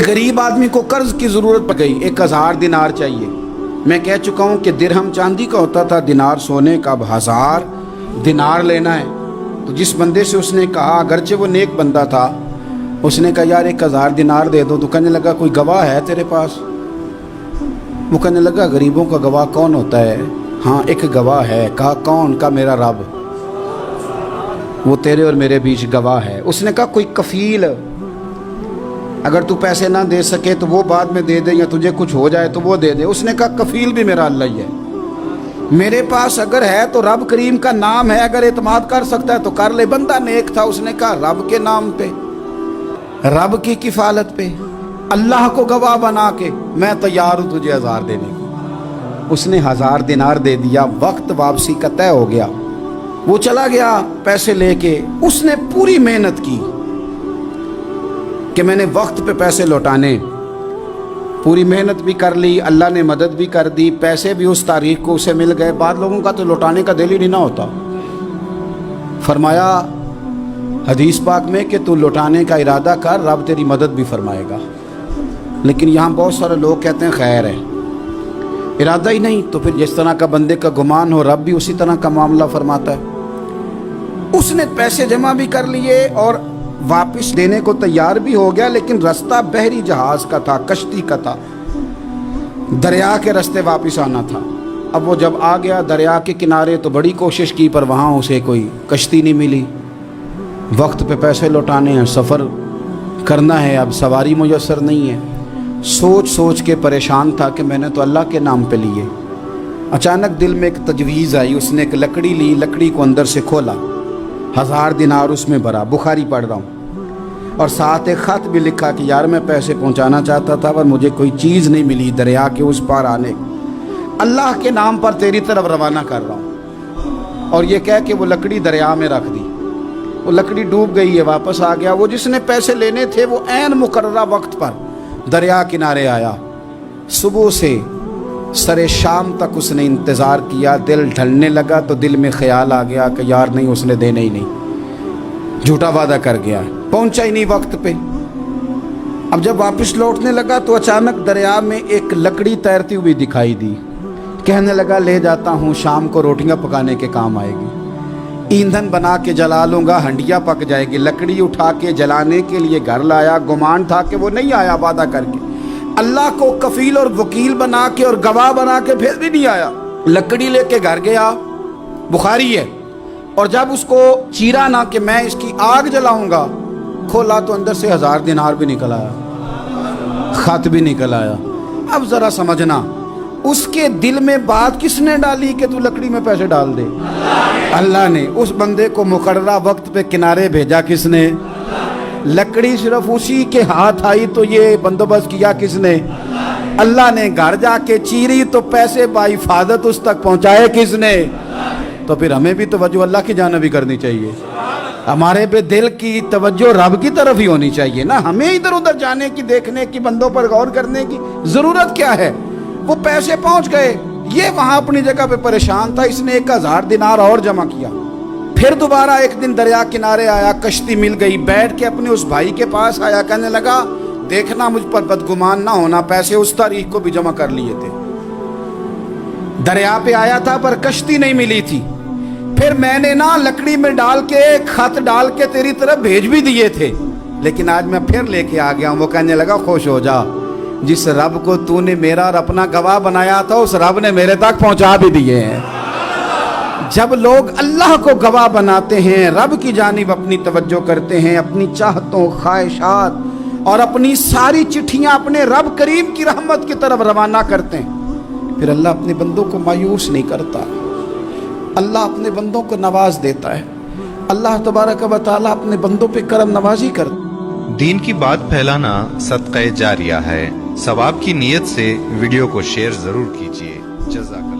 गरीब आदमी को कर्ज की ज़रूरत पड़ गई, 1000 दिनार चाहिए। मैं कह चुका हूँ कि दिरहम चांदी का होता था, दिनार सोने का। अब 1000 दिनार लेना है। तो जिस बंदे से उसने कहा, अगरचे वो नेक बंदा था, उसने कहा यार 1000 दिनार दे दो। तो कहने लगा कोई गवाह है तेरे पास? वो कहने लगा गरीबों का गवाह कौन होता है? हाँ एक गवाह है। कहा कौन? का मेरा रब, वो तेरे और मेरे बीच गवाह है। उसने कहा कोई कफील, अगर तू पैसे ना दे सके तो वो बाद में दे दे, या तुझे कुछ हो जाए तो वो दे दे। उसने कहा कफील भी मेरा अल्लाह ही है। मेरे पास अगर है तो रब करीम का नाम है, अगर एतमाद कर सकता है तो कर ले। बंदा नेक था, उसने कहा रब के नाम पे, रब की किफालत पे, अल्लाह को गवाह बना के मैं तैयार हूँ तुझे 1000 देने को। उसने 1000 दिनार दे दिया। वक्त वापसी का तय हो गया। वो चला गया पैसे लेके। उसने पूरी मेहनत की कि मैंने वक्त पे पैसे लौटाने, पूरी मेहनत भी कर ली, अल्लाह ने मदद भी कर दी, पैसे भी उस तारीख को उसे मिल गए। बाद लोगों का तो लौटाने का दिल ही नहीं ना होता। फरमाया हदीस पाक में कि तू लौटाने का इरादा कर, रब तेरी मदद भी फरमाएगा। लेकिन यहाँ बहुत सारे लोग कहते हैं खैर है, इरादा ही नहीं। तो फिर जिस तरह का बंदे का गुमान हो, रब भी उसी तरह का मामला फरमाता है। उसने पैसे जमा भी कर लिए और वापस देने को तैयार भी हो गया, लेकिन रास्ता बहरी जहाज का था, कश्ती का था, दरिया के रास्ते वापस आना था। अब वो जब आ गया दरिया के किनारे तो बड़ी कोशिश की, पर वहाँ उसे कोई कश्ती नहीं मिली। वक्त पे पैसे लौटाने हैं, सफ़र करना है, अब सवारी मुयस्सर नहीं है। सोच सोच के परेशान था कि मैंने तो अल्लाह के नाम पे लिए। अचानक दिल में एक तजवीज़ आई। उसने एक लकड़ी ली, लकड़ी को अंदर से खोला, 1000 दिनार उसमें भरा। बुखारी पढ़ रहा हूँ, और साथ एक ख़त भी लिखा कि यार मैं पैसे पहुँचाना चाहता था पर मुझे कोई चीज़ नहीं मिली दरिया के उस पार आने, अल्लाह के नाम पर तेरी तरफ रवाना कर रहा हूँ। और ये कह के वो लकड़ी दरिया में रख दी। वो लकड़ी डूब गई है, वापस आ गया। वो जिसने पैसे लेने थे वो ऐन मुकर्ररा वक्त पर दरिया किनारे आया। सुबह से सरे शाम तक उसने इंतज़ार किया। दिल ढलने लगा तो दिल में ख्याल आ गया कि यार नहीं, उसने देने ही नहीं, झूठा वादा कर गया, पहुंचा ही नहीं वक्त पे। अब जब वापस लौटने लगा तो अचानक दरिया में एक लकड़ी तैरती हुई दिखाई दी। कहने लगा ले जाता हूँ, शाम को रोटियां पकाने के काम आएगी, ईंधन बना के जला लूँगा, हंडिया पक जाएगी। लकड़ी उठा के जलाने के लिए घर लाया। गुमान था कि वो नहीं आया वादा करके, अल्लाह को कफील और वकील बना के और गवाह बना के फिर भी नहीं आया। लकड़ी लेके घर गया, बुखारी है, और जब उसको चीरा ना कि मैं इसकी आग जलाऊंगा, खोला तो अंदर से 1000 दिनार भी निकल आया, खत भी निकल आया। अब जरा समझना, उसके दिल में बात किसने डाली कि तू लकड़ी में पैसे डाल दे? अल्लाह ने। उस बंदे को मुकर्ररा वक्त पे किनारे भेजा किसने? लकड़ी सिर्फ उसी के हाथ आई तो ये बंदोबस्त किया किसने? अल्लाह ने। घर जाके चीरी तो पैसे बाहिफाजत उस तक पहुंचाए किसने? तो फिर हमें भी तवज्जो अल्लाह की जानिब भी करनी चाहिए। हमारे पे दिल की तवज्जो रब की तरफ ही होनी चाहिए ना। हमें इधर उधर जाने की, देखने की, बंदों पर गौर करने की जरूरत क्या है? वो पैसे पहुंच गए, ये वहां अपनी जगह पे परेशान था। इसने 1000 दिनार और जमा किया। फिर दोबारा एक दिन दरिया किनारे आया, कश्ती मिल गई, बैठ के अपने उस भाई के पास आया। कहने लगा देखना मुझ पर बदगुमान ना होना, पैसे उस तारीख को भी जमा कर लिए थे। दरिया पे आया था पर कश्ती नहीं मिली थी। फिर मैंने ना लकड़ी में डाल के, खत डाल के तेरी तरफ भेज भी दिए थे, लेकिन आज मैं फिर लेके आ गया हूँ। वो कहने लगा खुश हो जा, जिस रब को तूने मेरा और अपना गवाह बनाया था उस रब ने मेरे तक पहुंचा भी दिए हैं। जब लोग अल्लाह को गवाह बनाते हैं, रब की जानिब अपनी तवज्जो करते हैं, अपनी चाहतों, ख्वाहिशात और अपनी सारी चिट्ठियां अपने रब करीम की रहमत की तरफ रवाना करते हैं, फिर अल्लाह अपने बंदों को मायूस नहीं करता। अल्लाह अपने बंदों को नवाज देता है। अल्लाह तबारक व तआला अपने बंदों पे करम नवाजी करता है। दीन की बात फैलाना सदक़े जारिया है। सवाब की नीयत से वीडियो को शेयर जरूर कीजिए। जज़ाक।